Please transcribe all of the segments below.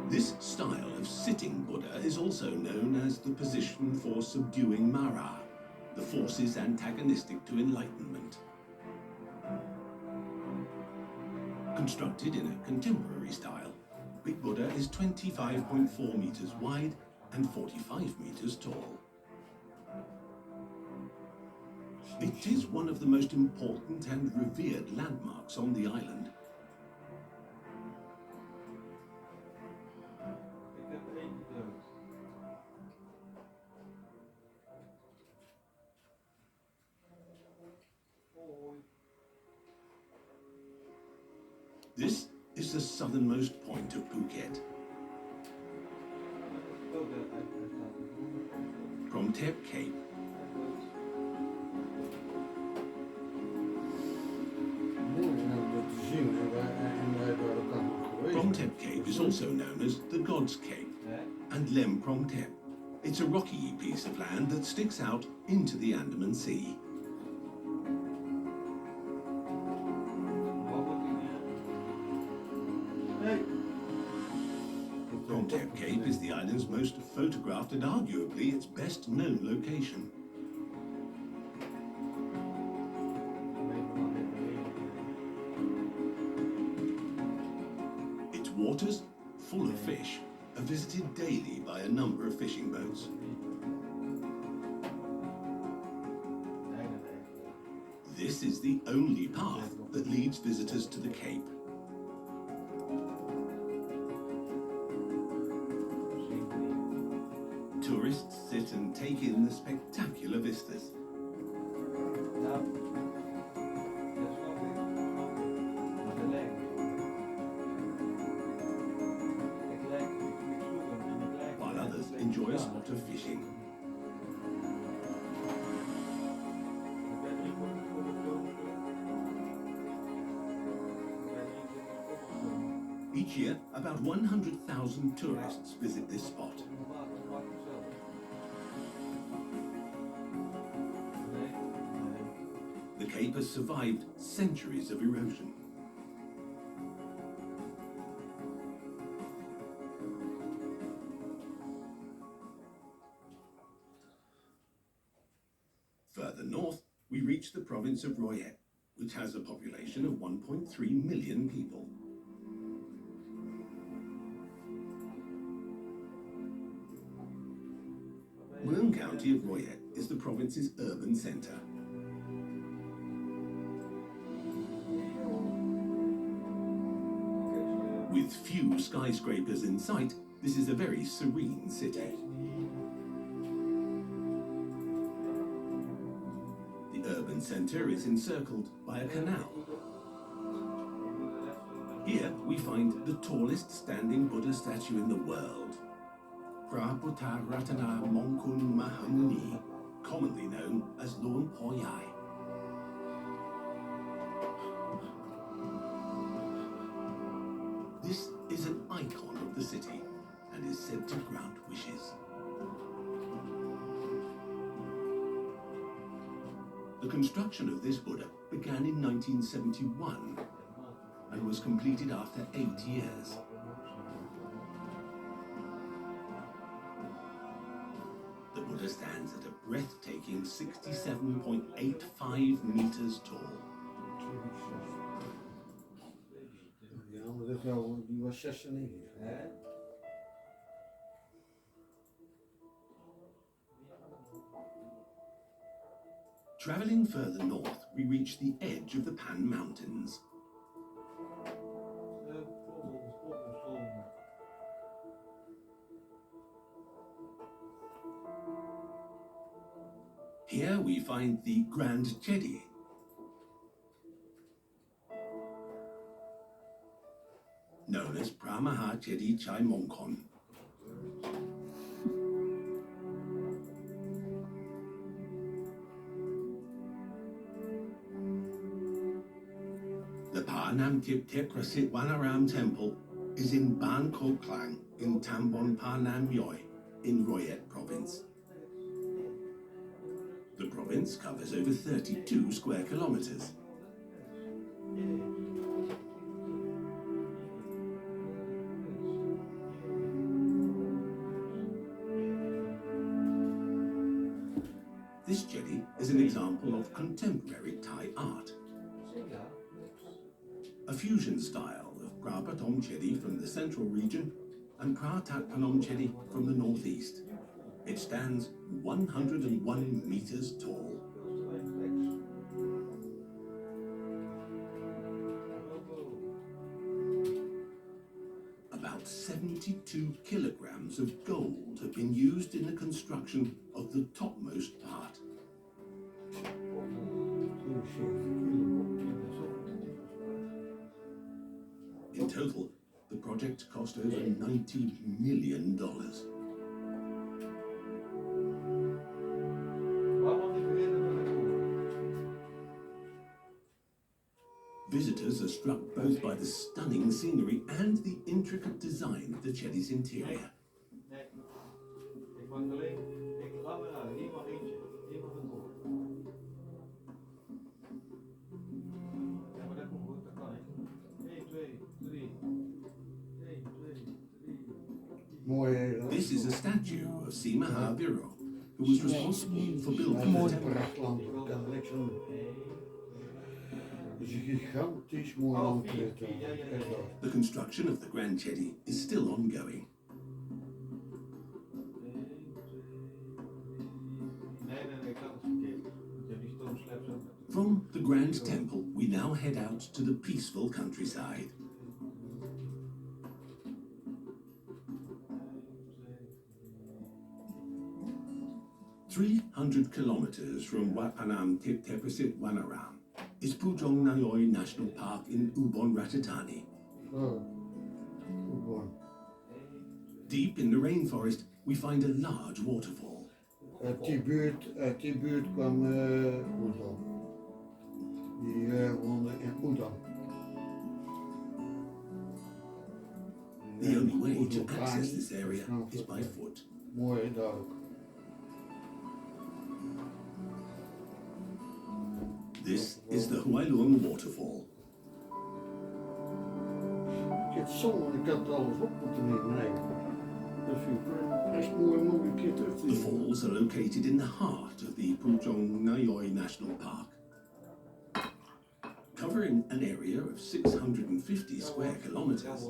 This style of sitting Buddha is also known as the position for subduing Mara, the forces antagonistic to enlightenment. Constructed in a contemporary style, Big Buddha is 25.4 meters wide and 45 meters tall. It is one of the most important and revered landmarks on the island. This is the southernmost point of Phuket. Promthep Cape. Promthep Cape is also known as the God's Cape and Lem Promthep. It's a rocky piece of land that sticks out into the Andaman Sea. Promthep Cape is the island's most photographed and arguably its best known location. Its waters, full of fish, are visited daily by a number of fishing boats. This is the only path that leads visitors to the Cape. Tourists sit and take in the spectacular vistas. While others enjoy a spot of fishing. Each year, about 100,000 tourists visit this spot. The Cape has survived centuries of erosion. Further north, we reach the province of Royet, which has a population of 1.3 million people. Mueang County of Royet is the province's urban centre. With few skyscrapers in sight, this is a very serene city. The urban centre is encircled by a canal. Here we find the tallest standing Buddha statue in the world, Prabuddha Ratana Mongkun Mahamuni, commonly known as Luang Por Yai. This is an icon of the city and is said to grant wishes. The construction of this Buddha began in 1971 and was completed after 8 years. The Buddha stands at a breathtaking 67.85 meters tall. Die was 96. Travelling further north, we reach the edge of the Pan Mountains. Here we find the Grand Chedi, known as Pramaha Chedi Chai Mongkon. The Pa Nam Tip Tep Prasit Wanaram Temple is in Ban Ko Klang in Tambon Pa Nam Yoi in Royet Province. The province covers over 32 square kilometers. This jetty is an example of contemporary Thai art. A fusion style of Phra Pathom jetty from the central region and Phra That Phnom jetty from the northeast. It stands 101 meters tall. About 72 kilograms of gold have been used in the construction of the topmost part. In total, the project cost over $90 million. Visitors are struck both by the stunning scenery and the intricate design of the jetty's interior. This is a statue of Sima Viro, who was responsible for building the temple. The construction of the Grand Jetty is still ongoing. From the Grand Temple, we now head out to the peaceful countryside. "300 kilometers from Wat Phra Tepasit Wanaram is Pujong Nayoi National Park in Ubon Ratchathani. Deep in the rainforest, we find a large waterfall. Uit die buurt kwam Oedam. Die woonde in Oedam. The only way to access this area is by foot. Mooi daar ook. This is the Huailung waterfall. Ik heb zongen, ik had alles op moeten nemen. Nee. Dat is best mooi om een keer terug te The zien. falls are located in the heart of the Pujong Nayoi National Park. Covering an area of 650 square kilometers,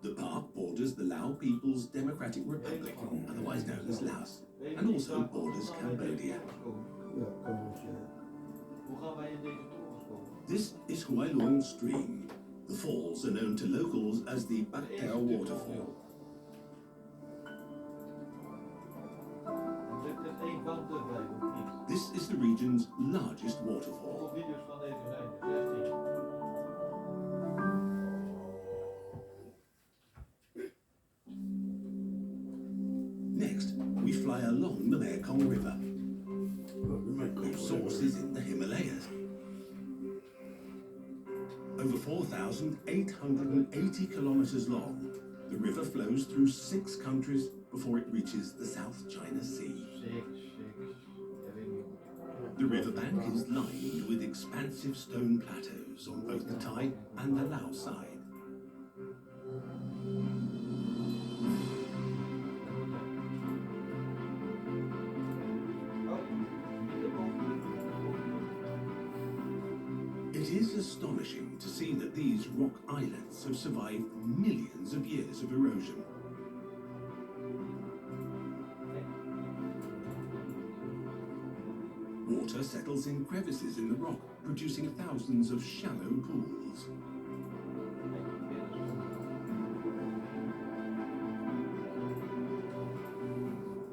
the park borders the Lao People's Democratic Republic, otherwise known as Laos, and also borders Cambodia. Ja, Cambodja. This is Huailung Stream. The falls are known to locals as the Baktao Waterfall. This is the region's largest waterfall. Next, we fly along the Mekong River, whose source is in the Himalayas. Over 4,880 kilometers long, the river flows through 6 countries before it reaches the South China Sea. The riverbank is lined with expansive stone plateaus on both the Thai and the Lao side. It is astonishing to see that these rock islets have survived millions of years of erosion. Water settles in crevices in the rock, producing thousands of shallow pools.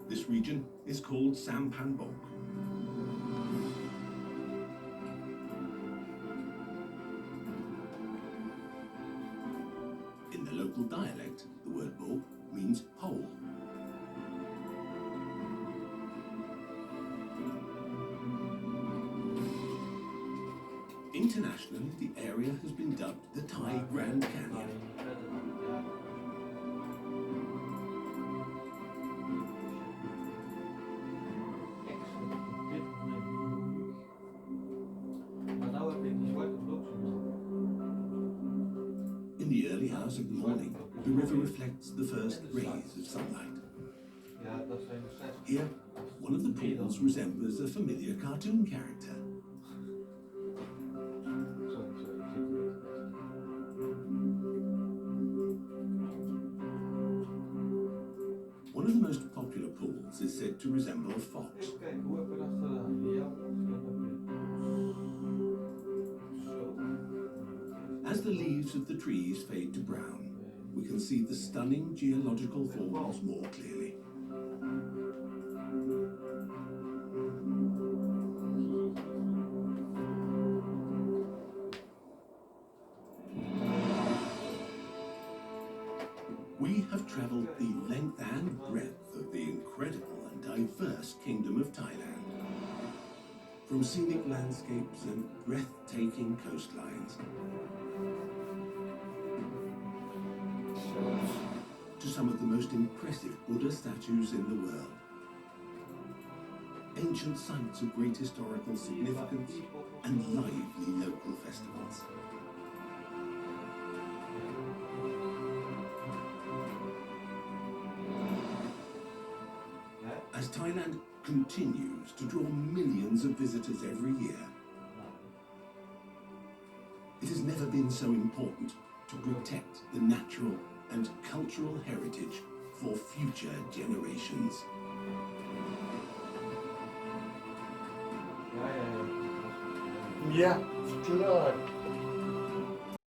This region is called Sampan Bok. In the local dialect, the word bok means hole. Internationally, the area has been dubbed the Thai Grand Canyon. In the early hours of the morning, the river reflects the first rays of sunlight. Here, one of the pools resembles a familiar cartoon character. One of the most popular pools is said to resemble a fox. As the leaves of the trees fade to brown, we can see the stunning geological forms more clearly. We have travelled the length and breadth of the incredible and diverse Kingdom of Thailand. From scenic landscapes and breathtaking coastlines, to some of the most impressive Buddha statues in the world. Ancient sites of great historical significance and lively local festivals. As Thailand continues to draw millions of visitors every year, it has never been so important to protect the natural and cultural heritage for future generations. Ja, klar.